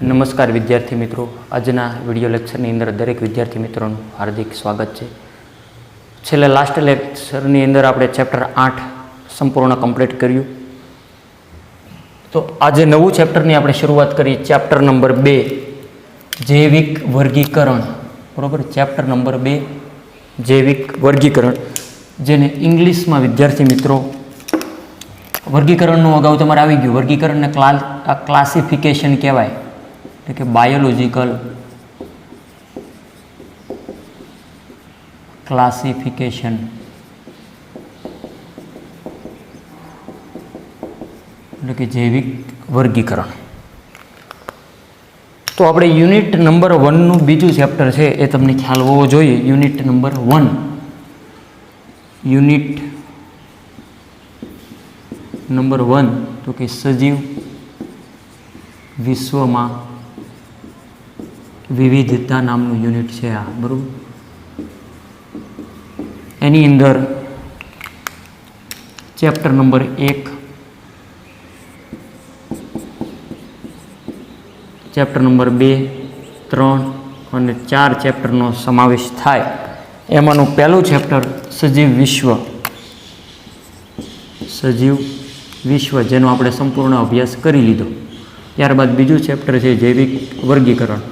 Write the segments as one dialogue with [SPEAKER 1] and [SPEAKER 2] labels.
[SPEAKER 1] નમસ્કાર વિદ્યાર્થી મિત્રો, આજના વિડીયો લેક્ચરની અંદર દરેક વિદ્યાર્થી મિત્રોનું હાર્દિક સ્વાગત છે. છેલ્લે લાસ્ટ લેક્ચરની અંદર આપણે ચેપ્ટર 8 સંપૂર્ણ કમ્પ્લીટ કર્યું. તો આજે નવું ચેપ્ટરની આપણે શરૂઆત કરી, ચેપ્ટર નંબર 2 જૈવિક વર્ગીકરણ. બરાબર, ચેપ્ટર નંબર 2 જૈવિક વર્ગીકરણ, જેને ઇંગ્લિશમાં વિદ્યાર્થી મિત્રો વર્ગીકરણનું અગાઉ તમારે આવી ગયું. વર્ગીકરણને ક્લાસિફિકેશન કહેવાય, એટલે કે બાયોલોજિકલ ક્લાસિફિકેશન. એટલે કે જૈવિક વર્ગીકરણ. તો આપણે યુનિટ નંબર 1નું બીજું ચેપ્ટર છે એ તમને ખ્યાલ હોવો જોઈએ. યુનિટ નંબર 1, યુનિટ નંબર 1 તો કે સજીવ વિશ્વમાં વિવિધતા નામનું યુનિટ છે આ. બરાબર, એની અંદર ચેપ્ટર નંબર 1, ચેપ્ટર નંબર 2, 3 અને 4 ચેપ્ટરનો સમાવેશ થાય. એમાંનું પહેલું ચેપ્ટર સજીવ વિશ્વ, સજીવ વિશ્વ, જેનો આપણે સંપૂર્ણ અભ્યાસ કરી લીધો. ત્યારબાદ બીજું ચેપ્ટર છે જૈવિક વર્ગીકરણ.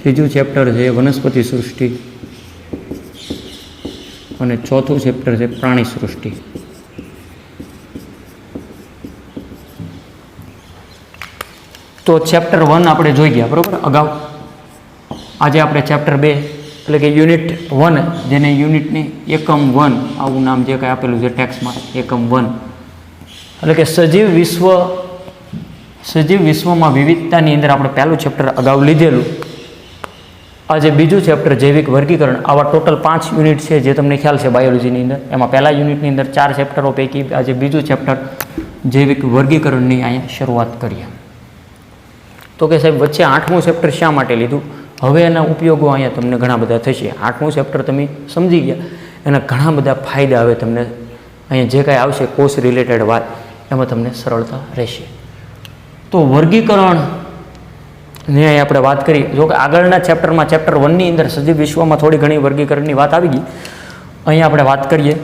[SPEAKER 1] ત્રીજું ચેપ્ટર છે વનસ્પતિ સૃષ્ટિ અને ચોથું ચેપ્ટર છે પ્રાણી સૃષ્ટિ. તો ચેપ્ટર 1 આપણે જોઈ ગયા, બરાબર, અગાઉ. આજે આપણે ચેપ્ટર 2 એટલે કે યુનિટ 1, જેને યુનિટની એકમ 1 આવું નામ જે કંઈ આપેલું છે ટેક્સ્ટમાં, એકમ 1, એટલે કે સજીવ વિશ્વમાં વિવિધતાની અંદર આપણે પહેલું ચેપ્ટર અગાઉ લીધેલું. આજે બીજું ચેપ્ટર જૈવિક વર્ગીકરણ. આવા ટોટલ 5 યુનિટ છે જે તમને ખ્યાલ છે બાયોલોજીની અંદર. એમાં પહેલા યુનિટની અંદર 4 ચેપ્ટરો પૈકી આજે બીજું ચેપ્ટર જૈવિક વર્ગીકરણની અહીંયા શરૂઆત કરીએ. તો કે સાહેબ વચ્ચે 8મું ચેપ્ટર શા માટે લીધું? હવે એના ઉપયોગો અહીંયા તમને ઘણા બધા થશે. 8મું ચેપ્ટર તમે સમજી ગયા, એના ઘણા બધા ફાયદા હવે તમને અહીંયા જે કાંઈ આવશે કોર્સ રિલેટેડ વાત, એમાં તમને સરળતા રહેશે. તો વર્ગીકરણની અહીં આપણે વાત કરી. જો કે આગળના ચેપ્ટરમાં, ચેપ્ટર 1ની અંદર સજીવ વિશ્વમાં થોડી ઘણી વર્ગીકરણની વાત આવી ગઈ. અહીંયા આપણે વાત કરીએ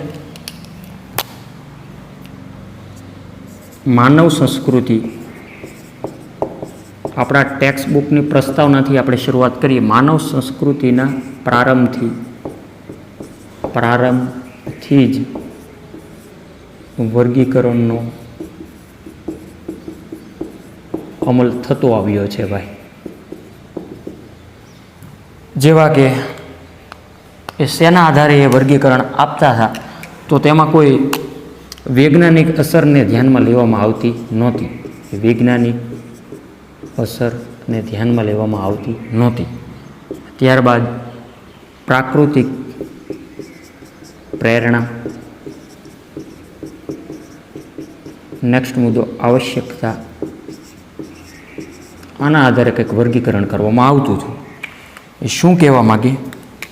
[SPEAKER 1] માનવ સંસ્કૃતિ. આપણા ટેક્સ્ટ બુકની પ્રસ્તાવનાથી આપણે શરૂઆત કરીએ. માનવ સંસ્કૃતિના પ્રારંભથી જ વર્ગીકરણનો અમલ થતો આવ્યો છે ભાઈ. જેવા કે એ શેના આધારે એ વર્ગીકરણ આપતા હતા, તો તેમાં કોઈ વૈજ્ઞાનિક અસરને ધ્યાનમાં લેવામાં આવતી નહોતી. વૈજ્ઞાનિક અસરને ધ્યાનમાં લેવામાં આવતી નહોતી. ત્યારબાદ પ્રાકૃતિક પ્રેરણા. નેક્સ્ટ મુદ્દો આવશ્યકતા. આના આધારે કંઈક વર્ગીકરણ કરવામાં આવતું હતું. એ શું કહેવા માગે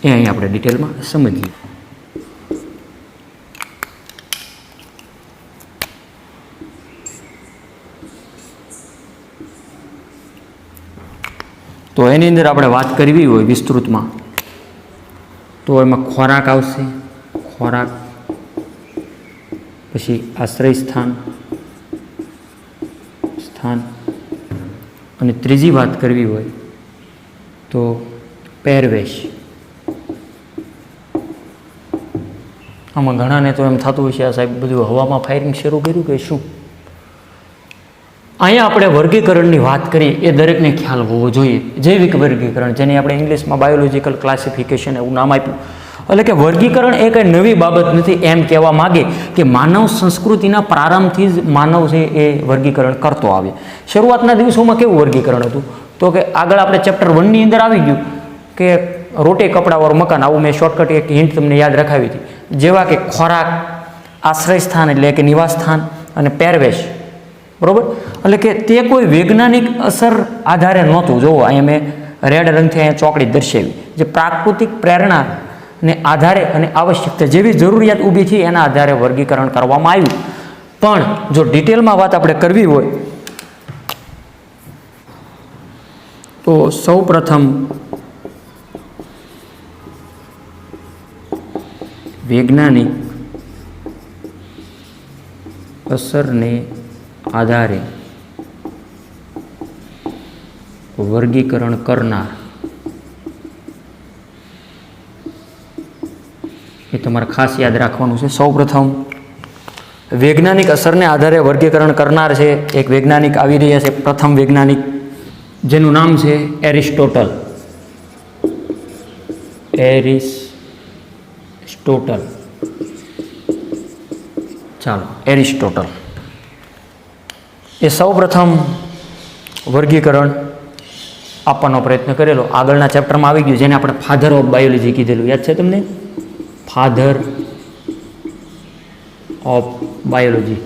[SPEAKER 1] એ અહીં આપણે ડિટેલમાં સમજીએ. તો એની અંદર આપણે વાત કરવી હોય વિસ્તૃતમાં, તો એમાં ખોરાક આવશે. ખોરાક, પછી આશ્રય સ્થાન, અને ત્રીજી વાત કરવી હોય તો પહેરવેશ. આમાં ઘણાને તો એમ થતું હોય છે, આ સાહેબ બધું હવામાં ફાયરિંગ શરૂ કર્યું કે શું? અહીંયા આપણે વર્ગીકરણની વાત કરીએ એ દરેકને ખ્યાલ હોવો જોઈએ. જૈવિક વર્ગીકરણ, જેને આપણે ઇંગ્લિશમાં બાયોલોજિકલ ક્લાસિફિકેશન એવું નામ આપ્યું. એટલે કે વર્ગીકરણ એ કંઈ નવી બાબત નથી. એમ કહેવા માગે કે માનવ સંસ્કૃતિના પ્રારંભથી જ માનવ છે એ વર્ગીકરણ કરતો આવે. શરૂઆતના દિવસોમાં કેવું વર્ગીકરણ હતું? તો કે આગળ આપણે ચેપ્ટર 1ની અંદર આવી ગયું કે રોટી કપડાવાળું મકાન, આવું મેં શોર્ટકટ એક હિન્ટ તમને યાદ રખાવી હતી. જેવા કે ખોરાક, આશ્રય સ્થાન એટલે કે નિવાસ સ્થાન, અને પહેરવેશ. બરાબર, એટલે કે તે કોઈ વૈજ્ઞાનિક અસર આધારે નહોતું. જોવો અહીંયા મેં રેડ રંગથી અહીંયા ચોકડી દર્શાવી, જે પ્રાકૃતિક પ્રેરણા ને આધારે અને આવશ્યકતા જેવી જરૂરિયાત ઊભી થઈ એના આધારે વર્ગીકરણ કરવામાં આવ્યું. પણ જો ડિટેલમાં વાત આપણે કરવી હોય તો સૌ પ્રથમ વૈજ્ઞાનિક અસરને આધારે વર્ગીકરણ કરનાર, એ તમારે ખાસ યાદ રાખવાનું છે. સૌપ્રથમ વૈજ્ઞાનિક અસરને આધારે વર્ગીકરણ કરનાર છે એક વૈજ્ઞાનિક આવી રહ્યા છે. પ્રથમ વૈજ્ઞાનિક જેનું નામ છે એરિસ્ટોટલ. એરિસ્ટોટલ, ચાલો એરિસ્ટોટલ એ સૌપ્રથમ વર્ગીકરણ આપવાનો પ્રયત્ન કરેલો. આગળના ચેપ્ટરમાં આવી ગયું જેને આપણે ફાધર ઓફ બાયોલોજી કીધેલું, યાદ છે તમને? ફાધર ઓફ બાયોલોજી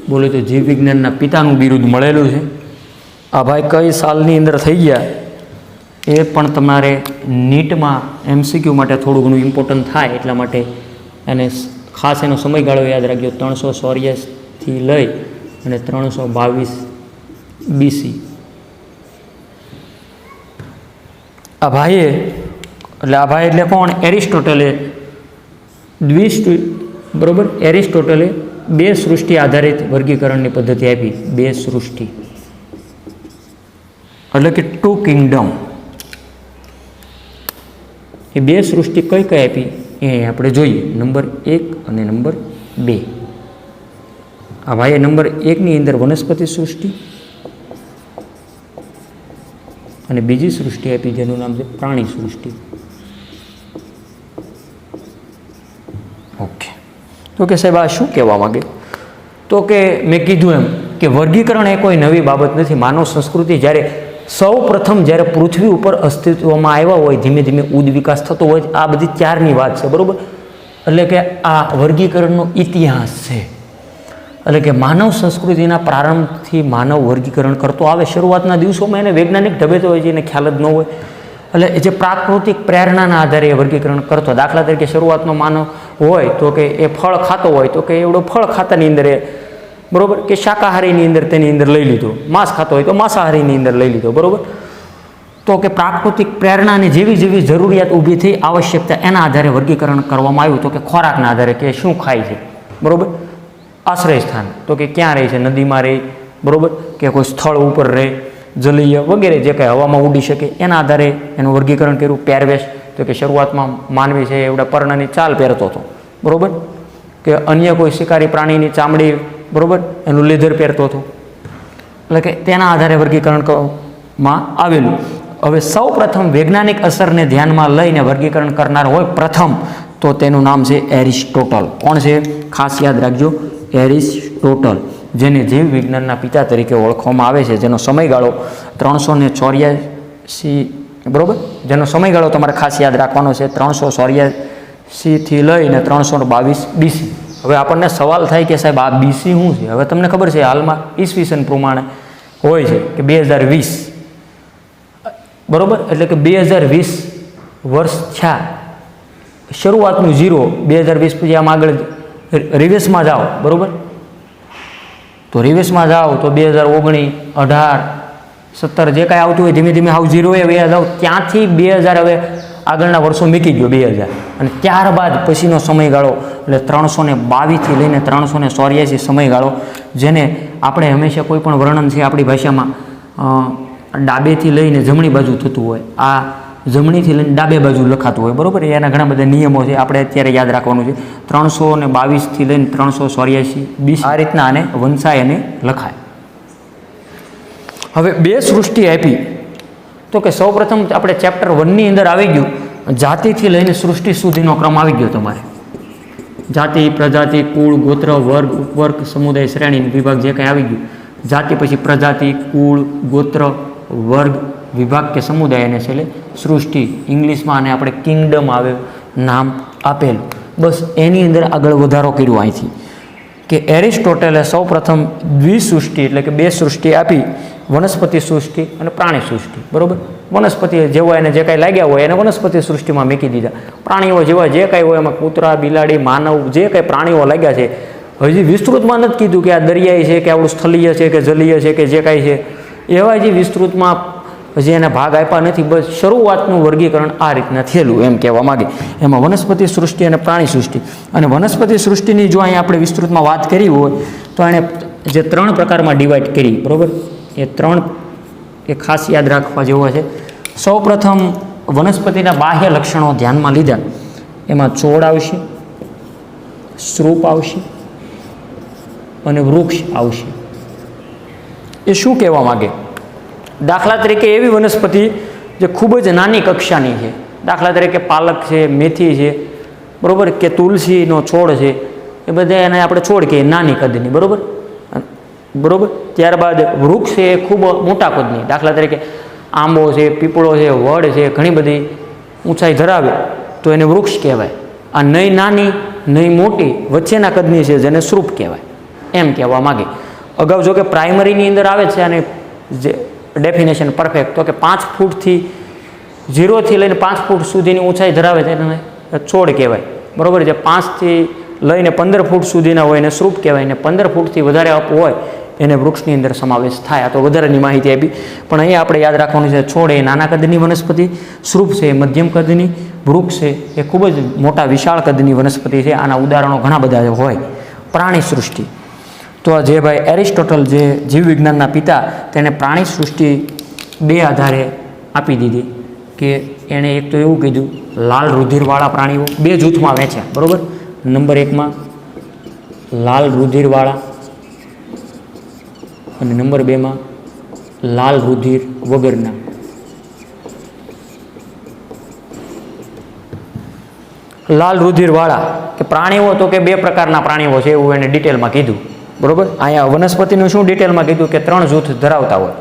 [SPEAKER 1] બોલે તો જીવ વિજ્ઞાનના પિતાનું બિરુદ મળેલું છે. આ ભાઈ કઈ સાલની અંદર થઈ ગયા એ પણ તમારે નીટમાં MCQ માટે થોડું ઘણું ઇમ્પોર્ટન્ટ થાય એટલા માટે અને ખાસ એનો સમયગાળો યાદ રાખજો. 384થી લઈ અને 322 BC. આ ભાઈએ આ ભાઈ એટલે કોણ? એરિસ્ટોટલે બરોબર, એરિસ્ટોટલે બે સૃષ્ટિ આધારિત વર્ગીકરણની પદ્ધતિ આપી. બે સૃષ્ટિ એટલે કે 2 કિંગડમ. એ બે સૃષ્ટિ કઈ કઈ આપી એ આપણે જોઈએ. નંબર 1 અને નંબર 2. આ ભાઈએ નંબર 1ની અંદર વનસ્પતિ સૃષ્ટિ અને બીજી સૃષ્ટિ આપી જેનું નામ છે પ્રાણી સૃષ્ટિ. ઓકે, તો કે સાહેબ આ શું કહેવા માગે? તો કે મેં કીધું એમ કે વર્ગીકરણ એ કોઈ નવી બાબત નથી. માનવ સંસ્કૃતિ જ્યારે સૌ પ્રથમ જ્યારે પૃથ્વી ઉપર અસ્તિત્વમાં આવ્યા હોય, ધીમે ધીમે ઉદ વિકાસ થતો હોય, આ બધી ત્યારની વાત છે, બરાબર. એટલે કે આ વર્ગીકરણનો ઇતિહાસ છે. એટલે કે માનવ સંસ્કૃતિના પ્રારંભથી માનવ વર્ગીકરણ કરતો આવે. શરૂઆતના દિવસોમાં એને વૈજ્ઞાનિક ઢબે તો હોય છે, એને ખ્યાલ જ ન હોય. એટલે જે પ્રાકૃતિક પ્રેરણાના આધારે એ વર્ગીકરણ કરતો. દાખલા તરીકે શરૂઆતનો માનવ હોય તો કે એ ફળ ખાતો હોય તો કે એવડો ફળ ખાતાની અંદર એ, બરાબર, કે શાકાહારીની અંદર તેની અંદર લઈ લીધો. માંસ ખાતો હોય તો માંસાહારીની અંદર લઈ લીધો, બરાબર. તો કે પ્રાકૃતિક પ્રેરણાની જેવી જેવી જરૂરિયાત ઊભી થઈ, આવશ્યકતા, એના આધારે વર્ગીકરણ કરવામાં આવ્યું. તો કે ખોરાકના આધારે કે શું ખાય છે, બરાબર. આશ્રય સ્થાન તો કે ક્યાં રહે છે? નદીમાં રહે, બરાબર, કે કોઈ સ્થળ ઉપર રહે, જલીય વગેરે જે કંઈ હવામાં ઉડી શકે, એના આધારે એનું વર્ગીકરણ કર્યું. પહેરવેશ તો કે શરૂઆતમાં માનવી છે એવડા પર્ણની ચાલ પહેરતો હતો, બરાબર, કે અન્ય કોઈ શિકારી પ્રાણીની ચામડી, બરાબર, એનું લેધર પહેરતો હતો. એટલે કે તેના આધારે વર્ગીકરણ કરવામાં આવેલું. હવે સૌ પ્રથમ વૈજ્ઞાનિક અસરને ધ્યાનમાં લઈને વર્ગીકરણ કરનાર હોય પ્રથમ, તો તેનું નામ છે એરિસ્ટોટલ. કોણ છે? ખાસ યાદ રાખજો, એરિસ્ટોટલ, જેને જીવ વિજ્ઞાનના પિતા તરીકે ઓળખવામાં આવે છે. જેનો સમયગાળો 384, બરાબર, જેનો સમયગાળો તમારે ખાસ યાદ રાખવાનો છે 384થી લઈને 322 BC. હવે આપણને સવાલ થાય કે સાહેબ આ BC શું છે? હવે તમને ખબર છે હાલમાં ઈસવીસન પ્રમાણે હોય છે કે 2020, બરાબર, એટલે કે 2020 વર્ષ થયા. શરૂઆતનું 0, 2020 પછી આમ આગળ રિવેસમાં જાઓ, બરાબર, તો રિવેસમાં જાઓ તો 2019, 18, 17 જે કાંઈ આવતું હોય ધીમે ધીમે હાવ 0 એ વ્યા જાઓ. ત્યાંથી 2000 હવે આગળના વર્ષો મૂકી ગયો 2000, અને ત્યારબાદ પછીનો સમયગાળો એટલે 322થી લઈને 384 સમયગાળો, જેને આપણે હંમેશા કોઈ પણ વર્ણન છે આપણી ભાષામાં ડાબેથી લઈને જમણી બાજુ થતું હોય, આ જમણીથી લઈને ડાબે બાજુ લખાતું હોય, બરાબર. એના ઘણા બધા નિયમો છે, આપણે અત્યારે યાદ રાખવાનું છે. 322થી લઈને 384 BC આ રીતના આને વંશાય અને લખાય. હવે બે સૃષ્ટિ આપી તો કે સૌપ્રથમ આપણે ચેપ્ટર 1ની અંદર આવી ગયું, જાતિથી લઈને સૃષ્ટિ સુધીનો ક્રમ આવી ગયો તમારે. જાતિ, પ્રજાતિ, કુળ, ગોત્ર, વર્ગ, ઉપવર્ગ, સમુદાય, શ્રેણી, વિભાગ જે કંઈ આવી ગયું. જાતિ પછી પ્રજાતિ, કુળ, ગોત્ર, વર્ગ, વિભાગ કે સમુદાય, અને છેલ્લે સૃષ્ટિ. ઇંગ્લિશમાં આને આપણે કિંગડમ આવે નામ આપેલું. બસ એની અંદર આગળ વધારો કર્યો અહીંથી કે એરિસ્ટોટલે સૌપ્રથમ દ્વિસૃષ્ટિ એટલે કે બે સૃષ્ટિ આપી, વનસ્પતિ સૃષ્ટિ અને પ્રાણી સૃષ્ટિ, બરાબર. વનસ્પતિ જેવા એને જે કાંઈ લાગ્યા હોય એને વનસ્પતિ સૃષ્ટિમાં મૂકી દીધા. પ્રાણીઓ જેવા જે કાંઈ હોય એમાં કૂતરા, બિલાડી, માનવ જે કાંઈ પ્રાણીઓ લાગ્યા છે, હજી વિસ્તૃતમાં નથી કીધું કે આ દરિયાઈ છે કે આવડું સ્થલીય છે કે જલીય છે કે જે કાંઈ છે, એવા જે વિસ્તૃતમાં હજી એને ભાગ આપ્યા નથી. બસ શરૂઆતનું વર્ગીકરણ આ રીતના થયેલું એમ કહેવા માગે. એમાં વનસ્પતિ સૃષ્ટિ અને પ્રાણી સૃષ્ટિ. અને વનસ્પતિ સૃષ્ટિની જો અહીંયા આપણે વિસ્તૃતમાં વાત કરી હોય તો એણે જે 3 પ્રકારમાં ડિવાઈડ કરી, બરાબર, એ 3 એ ખાસ યાદ રાખવા જેવો છે. સૌ પ્રથમ વનસ્પતિના બાહ્ય લક્ષણો ધ્યાનમાં લીધા. એમાં છોડ આવશે, સ્તૂપ આવશે અને વૃક્ષ આવશે. એ શું કહેવા માગે? દાખલા તરીકે એવી વનસ્પતિ જે ખૂબ જ નાની કક્ષાની છે, દાખલા તરીકે પાલક છે, મેથી છે, બરાબર, કે તુલસીનો છોડ છે, એ બધા એને આપણે છોડ કહીએ નાની કદની, બરાબર બરાબર. ત્યારબાદ વૃક્ષ છે એ ખૂબ મોટા કદની, દાખલા તરીકે આંબો છે, પીપળો છે, વડ છે, ઘણી બધી ઊંચાઈ ધરાવે તો એને વૃક્ષ કહેવાય. આ નહીં નાની નહીં મોટી વચ્ચેના કદની છે જેને સ્તૂપ કહેવાય એમ કહેવા માગે. અગાઉ જો કે પ્રાઇમરીની અંદર આવે છે અને જે ડેફિનેશન પરફેક્ટ, તો કે 5 ફૂટથી 0થી લઈને 5 ફૂટ સુધીની ઊંચાઈ ધરાવે છે એને છોડ કહેવાય, બરાબર. જે 5થી લઈને 15 ફૂટ સુધીના હોય એને સ્તૂપ કહેવાય, ને 15 ફૂટથી વધારે અપ હોય એને વૃક્ષની અંદર સમાવેશ થાય. આ તો વધારાની માહિતી આપી, પણ અહીંયા આપણે યાદ રાખવાનું છે છોડ એ નાના કદની વનસ્પતિ, સ્તૂપ છે એ મધ્યમ કદની, વૃક્ષ છે એ ખૂબ જ મોટા વિશાળ કદની વનસ્પતિ છે. આના ઉદાહરણો ઘણા બધા હોય. પ્રાણી સૃષ્ટિ તો જે ભાઈ એરિસ્ટોટલ જે જીવ વિજ્ઞાનના પિતા, તેને પ્રાણી સૃષ્ટિ 2 આધારે આપી દીધી. કે એણે એક તો એવું કીધું લાલ રુધિરવાળા પ્રાણીઓ 2 જૂથમાં વહેંચ્યા, બરાબર. નંબર 1માં લાલ રુધિરવાળા અને નંબર 2માં લાલ રુધિર વગરના. લાલ રુધિરવાળા કે પ્રાણીઓ તો કે 2 પ્રકારના પ્રાણીઓ છે એવું એને ડિટેલમાં કીધું, બરાબર. અહીંયા વનસ્પતિનું શું ડિટેલમાં કીધું કે 3 જૂથ ધરાવતા હોય,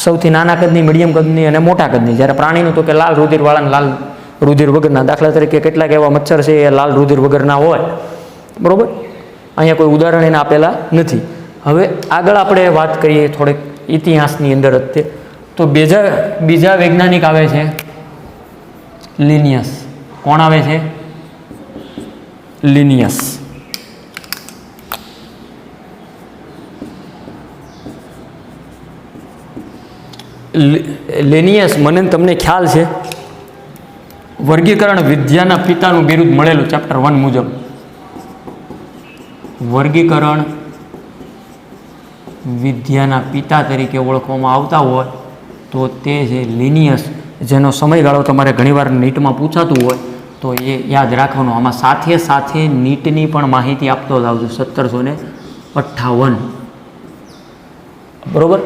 [SPEAKER 1] સૌથી નાના કદની, મીડિયમ કદની અને મોટા કદની. જ્યારે પ્રાણીનું તો કે લાલ રુધિરવાળા અને લાલ રુધિર વગરના. દાખલા તરીકે કેટલાક એવા મચ્છર છે એ લાલ રુધિર વગરના હોય, બરાબર. અહીંયા કોઈ ઉદાહરણ એને આપેલા નથી. હવે આગળ આપણે વાત કરીએ થોડીક ઇતિહાસની અંદર જ તો બીજા વૈજ્ઞાનિક આવે છે લિનિયસ. કોણ આવે છે? લિનિયસ. લિનિયસ મને તમને ખ્યાલ છે વર્ગીકરણ વિદ્યાના પિતાનું બિરુદ મળેલું ચેપ્ટર 1 મુજબ. વર્ગીકરણ વિદ્યાના પિતા તરીકે ઓળખવામાં આવતા હોય તો તે છે લિનિયસ, જેનો સમયગાળો તમારે ઘણીવાર નીટમાં પૂછાતું હોય તો એ યાદ રાખવાનું. આમાં સાથે સાથે નીટની પણ માહિતી આપતો જ આવજો. 1758, બરાબર.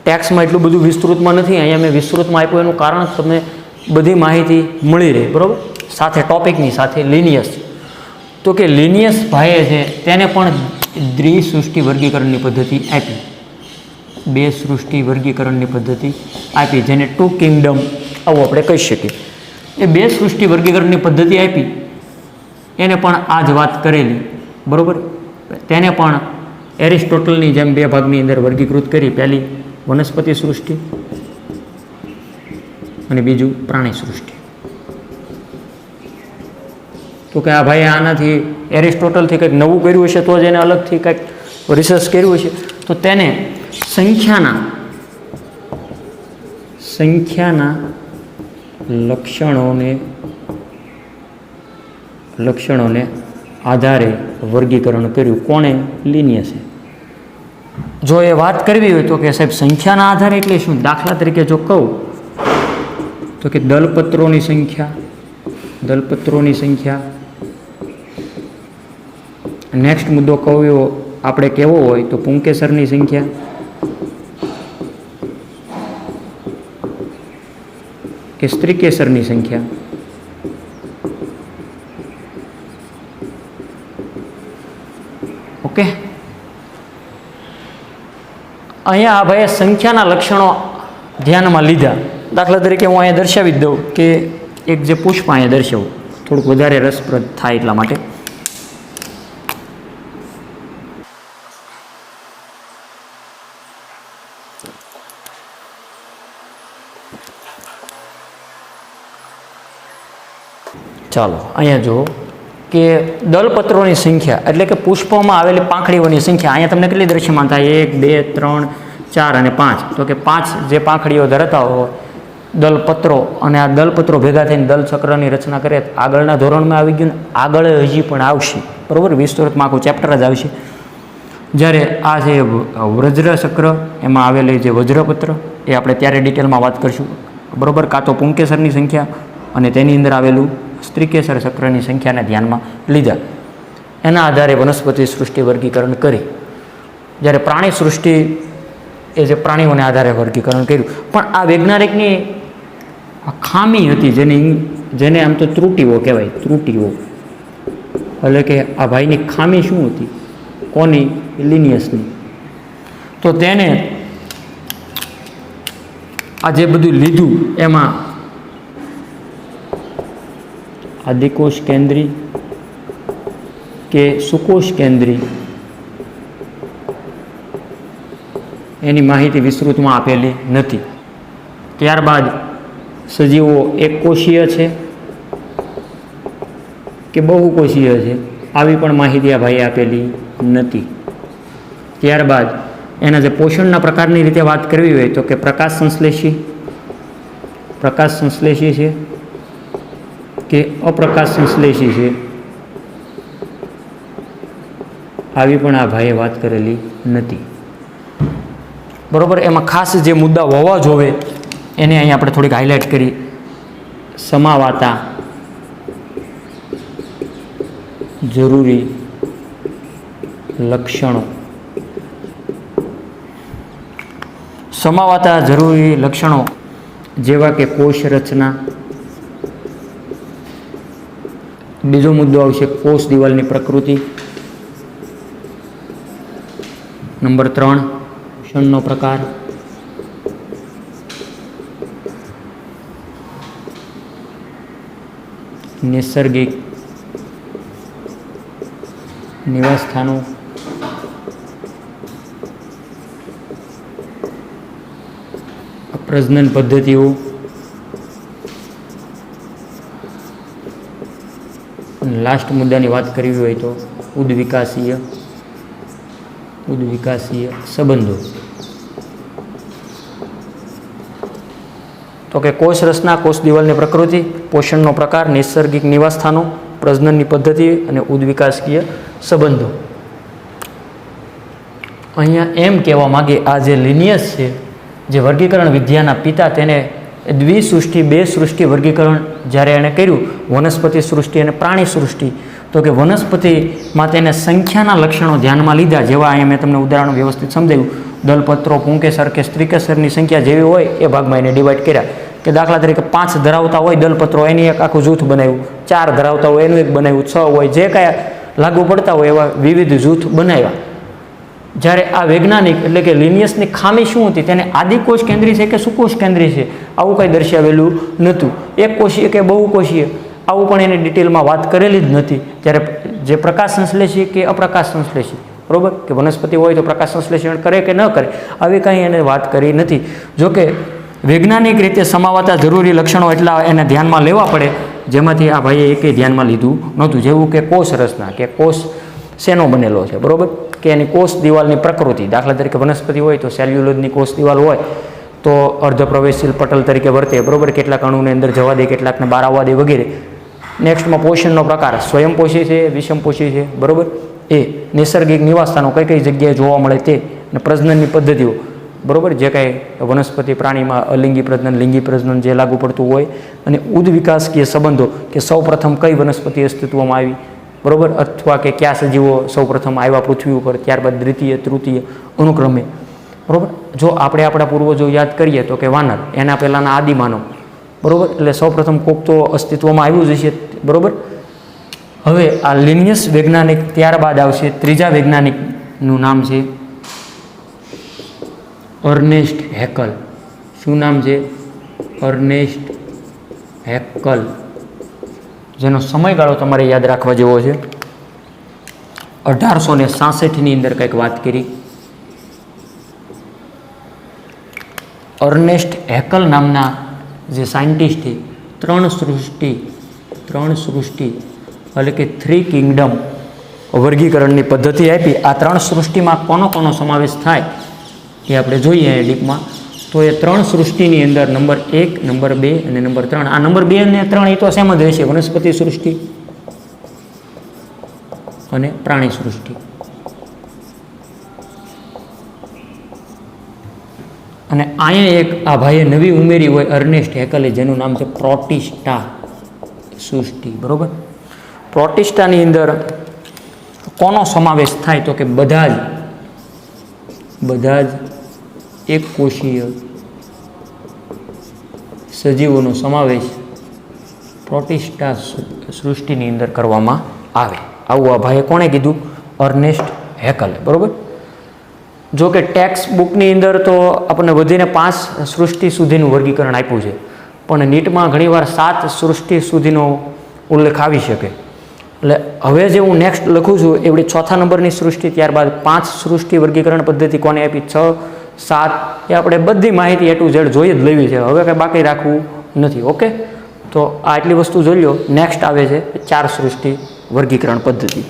[SPEAKER 1] ટેક્સમાં એટલું બધું વિસ્તૃતમાં નથી, અહીંયા મેં વિસ્તૃતમાં આપ્યું એનું કારણ તમને બધી માહિતી મળી રહે, બરાબર. સાથે ટોપિકની સાથે લિનિયસ તો કે લિનિયસ ભાઈએ છે તેને પણ દ્વિસૃષ્ટિ વર્ગીકરણની પદ્ધતિ આપી. 2 સૃષ્ટિ વર્ગીકરણની પદ્ધતિ આપી, જેને 2 કિંગડમ આવું આપણે કહી શકીએ. એ 2 સૃષ્ટિ વર્ગીકરણની પદ્ધતિ આપી એને પણ આ જ વાત કરેલી, બરાબર. તેને પણ એરિસ્ટોટલની જેમ 2 ભાગની અંદર વર્ગીકૃત કરી. પહેલી વનસ્પતિ સૃષ્ટિ અને બીજું પ્રાણી સૃષ્ટિ. તો કે આ ભાઈ આનાથી એરિસ્ટોટલથી કંઈક નવું કર્યું હશે તો જ એને અલગથી કંઈક રિસર્ચ કર્યું હશે. તો તેને સંખ્યાના લક્ષણોને આધારે વર્ગીકરણ કર્યું. કોણે? લિનિયસે. જો એ વાત કરવી હોય તો કે સાહેબ સંખ્યાના આધારે એટલે શું? દાખલા તરીકે જો કહું તો કે દલપત્રોની સંખ્યા. નેક્સ્ટ મુદ્દો કહ્યો આપણે કેવો હોય તો પુંકેસરની સંખ્યા, કે સ્ત્રીકેસરની સંખ્યા. ઓકે, અહીંયા આ ભાઈએ સંખ્યાના લક્ષણો ધ્યાનમાં લીધા. દાખલા તરીકે હું અહીંયા દર્શાવી જ દઉં કે એક જે પુષ્પ અહીંયા દર્શાવું, થોડુંક વધારે રસપ્રદ થાય એટલા માટે. ચાલો અહીંયા જુઓ કે દલપત્રોની સંખ્યા એટલે કે પુષ્પોમાં આવેલી પાંખડીઓની સંખ્યા અહીંયા તમને કેટલી દ્રશ્યમાન થાય? 1, 2, 3, 4 અને 5, તો કે 5 જે પાંખડીઓ ધરાવતા હોય દલપત્રો, અને આ દલપત્રો ભેગા થઈને દલચક્રની રચના કરે. આગળના ધોરણમાં આવી ગયું ને આગળ હજી પણ આવશે, બરાબર. વિસ્તૃતમાં આખું ચેપ્ટર જ આવશે. જ્યારે આ છે વજ્રચક્ર, એમાં આવેલી જે વજ્રપત્ર એ આપણે ત્યારે ડિટેલમાં વાત કરીશું, બરાબર. કાં તો પુંકેસરની સંખ્યા અને તેની અંદર આવેલું સ્ત્રીકેસર ચક્રની સંખ્યાને ધ્યાનમાં લીધા. એના આધારે વનસ્પતિ સૃષ્ટિ વર્ગીકરણ કરી. જ્યારે પ્રાણી સૃષ્ટિ એ જે પ્રાણીઓને આધારે વર્ગીકરણ કર્યું, પણ આ વૈજ્ઞાનિકની ખામી હતી, જેને આમ તો ત્રુટીઓ કહેવાય, ત્રુટીઓ. એટલે કે આ ભાઈની ખામી શું હતી? કોની? લિનિયસની. તો તેને આ જે બધું લીધું એમાં આદિકોષ કેન્દ્રી કે સુકોષ કેન્દ્રી એની માહિતી વિસ્તૃતમાં આપેલી નથી. ત્યારબાદ સજીવો એકકોષીય છે કે બહુકોષીય છે, આવી પણ માહિતી આ ભાઈએ આપેલી નથી. ત્યારબાદ એના જે પોષણના પ્રકારની રીતે વાત કરવી હોય તો કે પ્રકાશ સંશ્લેષી છે કે અપ્રકાશ સંશ્લેષી છે, આવી પણ આ ભાઈએ વાત કરેલી નથી, બરાબર. એમાં ખાસ જે મુદ્દા હોવા જોવે એને અહીં આપણે થોડીક હાઇલાઇટ કરી. સમાવાતા જરૂરી લક્ષણો. સમાવાતા જરૂરી લક્ષણો જેવા કે કોષ રચના. બીજો મુદ્દો આવશે કોષ દિવાલની પ્રકૃતિ. નંબર 3 પોષણનો પ્રકાર. નૈસર્ગિક નિવાસસ્થાનો. પ્રજનન પદ્ધતિઓ. લાસ્ટ મુદ્દાની વાત કરવી હોય તો ઉદ્વિકાસીય સંબંધો. તો કે કોષ રચના, કોષ દિવાલની પ્રકૃતિ, પોષણનો પ્રકાર, નૈસર્ગિક નિવાસસ્થાનો, પ્રજનનની પદ્ધતિ અને ઉદ્વિકાસકીય સંબંધો. અહીંયા એમ કહેવા માગે આ જે લિનિયસ છે, જે વર્ગીકરણ વિદ્યાના પિતા, તેને દ્વિસૃષ્ટિ, બે સૃષ્ટિ વર્ગીકરણ જ્યારે એણે કર્યું, વનસ્પતિ સૃષ્ટિ અને પ્રાણી સૃષ્ટિ, તો કે વનસ્પતિમાં તેને સંખ્યાના લક્ષણો ધ્યાનમાં લીધા. જેવા અહીંયા મેં તમને ઉદાહરણ વ્યવસ્થિત સમજાવ્યું. દલપત્રો, પુંકેસર કે સ્ત્રીકેસરની સંખ્યા જેવી હોય એ ભાગમાં એને ડિવાઈડ કર્યા. કે દાખલા તરીકે 5 ધરાવતા હોય દલપત્રો, એની એક આખું જૂથ બનાવ્યું. 4 ધરાવતા હોય એનું એક બનાવ્યું. 6 હોય, જે કાંઈ લાગુ પડતા હોય એવા વિવિધ જૂથ બનાવ્યા. જ્યારે આ વૈજ્ઞાનિક એટલે કે લિનિયસની ખામી શું હતી? તેને આદિકોષ કેન્દ્રી છે કે સુકોષ કેન્દ્રી છે આવું કંઈ દર્શાવેલું નહોતું. એક કોષીય કે બહુકોષીય આવું પણ એની ડિટેલમાં વાત કરેલી જ નથી. જ્યારે જે પ્રકાશ સંશ્લેષી કે અપ્રકાશ સંશ્લેષી, બરાબર, કે વનસ્પતિ હોય તો પ્રકાશ સંશ્લેષણ કરે કે ન કરે, આવી કંઈ એને વાત કરી નથી. જોકે વૈજ્ઞાનિક રીતે સમાવાતા જરૂરી લક્ષણો એટલા એને ધ્યાનમાં લેવા પડે, જેમાંથી આ ભાઈએ એકેય ધ્યાનમાં લીધું નહોતું. જેવું કે કોષ રચના, કે કોષ શેનો બનેલો છે, બરાબર, કે એની કોષ દિવાલની પ્રકૃતિ. દાખલા તરીકે વનસ્પતિ હોય તો સેલ્યુલોઝની કોષ દિવાલ હોય તો અર્ધપ્રવેશશીલ પટલ તરીકે વર્તે, બરાબર, કેટલાક અણુને અંદર જવા દે, કેટલાકને બહાર આવવા દે વગેરે. નેક્સ્ટમાં પોષણનો પ્રકાર, સ્વયંપોષી છે, વિષમપોષી છે, બરાબર. એ નૈસર્ગિક નિવાસસ્થાનો કઈ કઈ જગ્યાએ જોવા મળે તે, અને પ્રજનનની પદ્ધતિઓ, બરાબર, જે કાંઈ વનસ્પતિ પ્રાણીમાં અલિંગી પ્રજનન, લિંગી પ્રજનન જે લાગુ પડતું હોય, અને ઉદ્વિકાસકીય સંબંધો, કે સૌ પ્રથમ કઈ વનસ્પતિ અસ્તિત્વમાં આવી, બરાબર, અથવા કે કયા સજીવો સૌ પ્રથમ આવ્યા પૃથ્વી ઉપર, ત્યારબાદ દ્વિતીય, તૃતીય અનુક્રમે, બરાબર. જો આપણે આપણા પૂર્વજો યાદ કરીએ તો કે વાનર, એના પહેલાંના આદિમાનવ, બરાબર, એટલે સૌ પ્રથમ કોક તો અસ્તિત્વમાં આવ્યું જ હશે, બરાબર. હવે આ લિનિયસ વૈજ્ઞાનિક ત્યારબાદ આવશે. ત્રીજા વૈજ્ઞાનિકનું નામ છે અર્નેસ્ટ હેકલ. શું નામ છે? Ernst Haeckel. જેનો સમયગાળો તમારે યાદ રાખવા જેવો છે. 1866ની અંદર કંઈક વાત કરી. અર્નેસ્ટ હેકલ નામના જે સાયન્ટિસ્ટે ત્રણ સૃષ્ટિ એટલે કે 3 કિંગડમ વર્ગીકરણની પદ્ધતિ આપી. આ 3 સૃષ્ટિમાં કોનો સમાવેશ થાય એ આપણે જોઈએ અહીં ડીપમાં. તો એ 3 સૃષ્ટિની અંદર નંબર 1, નંબર 2 અને નંબર 3, આ નંબર 2 અને 3 એ તો સેમ જ રહેશે, વનસ્પતિ સૃષ્ટિ અને પ્રાણી સૃષ્ટિ. અને અહીંયા એક આ ભાઈએ નવી ઉમેરી હોય અર્નેસ્ટ હેકલે, જેનું નામ છે પ્રોટિસ્ટા સૃષ્ટિ. બરોબર. પ્રોટિસ્ટાની અંદર કોનો સમાવેશ થાય? તો કે બધા જ એક કોષીય સજીવોનો સમાવેશ પ્રોટિસ્ટા સૃષ્ટિની અંદર કરવામાં આવે. આવું આ ભાઈએ કોણે કીધું? અર્નેસ્ટ હેકલે. બરોબર. જો કે ટેક્સ્ટ બુકની અંદર તો આપણને વધીને 5 સૃષ્ટિ સુધીનું વર્ગીકરણ આપ્યું છે, પણ નીટમાં ઘણીવાર 7 સૃષ્ટિ સુધીનો ઉલ્લેખ આવી શકે. એટલે હવે જે હું નેક્સ્ટ લખું છું એવડી 4થા નંબરની સૃષ્ટિ, ત્યારબાદ 5 સૃષ્ટિ વર્ગીકરણ પદ્ધતિ કોને આપી, 6, 7, એ આપણે બધી માહિતી A to Z જોઈ જ લેવી છે. હવે કંઈ બાકી રાખવું નથી. ઓકે, તો આ આટલી વસ્તુ જોઈ લો. નેક્સ્ટ આવે છે 4 સૃષ્ટિ વર્ગીકરણ પદ્ધતિ.